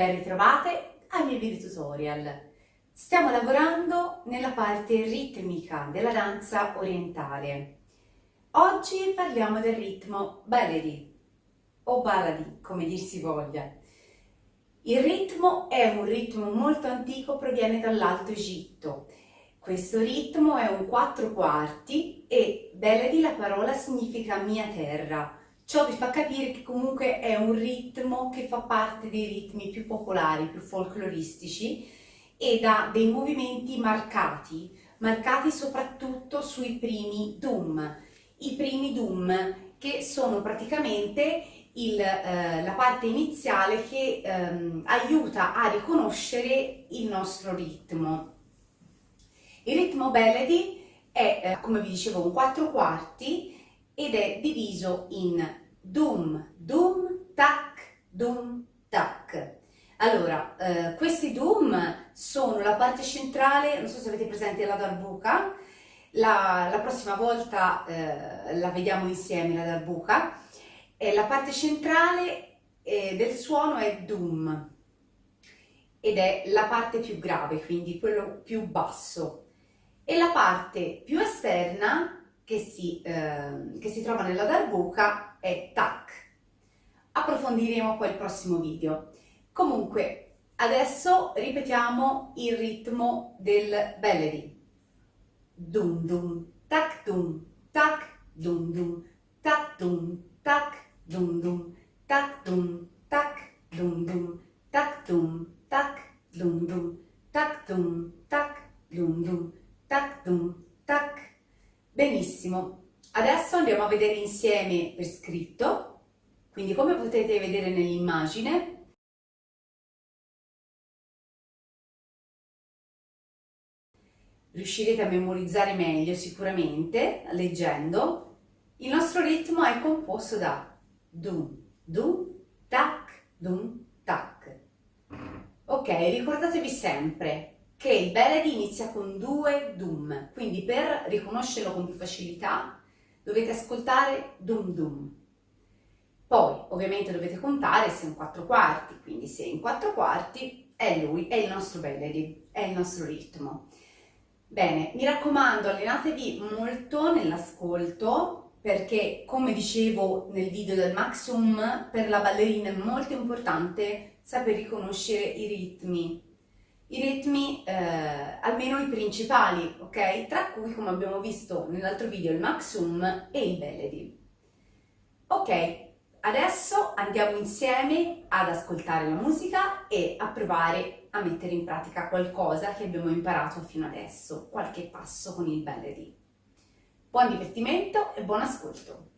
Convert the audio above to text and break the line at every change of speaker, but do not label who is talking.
Ben ritrovate ai miei video tutorial. Stiamo lavorando nella parte ritmica della danza orientale. Oggi parliamo del ritmo Baladi o Baladi, come dir si voglia. Il ritmo è un ritmo molto antico, proviene dall'Alto Egitto. Questo ritmo è un 4/4 e Baladi, la parola, significa mia terra. Ciò vi fa capire che comunque è un ritmo che fa parte dei ritmi più popolari, più folcloristici ed ha dei movimenti marcati soprattutto sui primi dum. I primi dum che sono praticamente la parte iniziale che aiuta a riconoscere il nostro ritmo. Il ritmo Baladi è, come vi dicevo, un 4/4 ed è diviso in dum, dum, tac, dum, tac. Allora, questi dum sono la parte centrale, non so se avete presente la darbuka, la prossima volta la vediamo insieme la darbuka. La parte centrale del suono è dum ed è la parte più grave, quindi quello più basso. E la parte più esterna che si trova nella darbuka è tac. Approfondiremo poi il prossimo video. Comunque, adesso ripetiamo il ritmo del Baladi. Dum dum, tac dum, tac, dum dum, tac dum, tac, dum dum, tac dum, tac, dum dum, tac dum, tac, dum dum, tac dum, tac, dum dum, tac dum, tac. Benissimo, adesso andiamo a vedere insieme per scritto, quindi come potete vedere nell'immagine, riuscirete a memorizzare meglio sicuramente leggendo. Il nostro ritmo è composto da dum, dum, tac, dum, tac. Ok, ricordatevi sempre che il Baladi inizia con 2 dum, quindi per riconoscerlo con più facilità dovete ascoltare dum dum. Poi ovviamente dovete contare se è un 4/4, quindi se è in 4/4 è lui, è il nostro Baladi, è il nostro ritmo. Bene, mi raccomando, allenatevi molto nell'ascolto perché, come dicevo nel video del Maxum, per la ballerina è molto importante saper riconoscere i ritmi. I ritmi, almeno i principali, ok? Tra cui, come abbiamo visto nell'altro video, il Maxum e il Baladi. Ok, adesso andiamo insieme ad ascoltare la musica e a provare a mettere in pratica qualcosa che abbiamo imparato fino adesso, qualche passo con il Baladi. Buon divertimento e buon ascolto!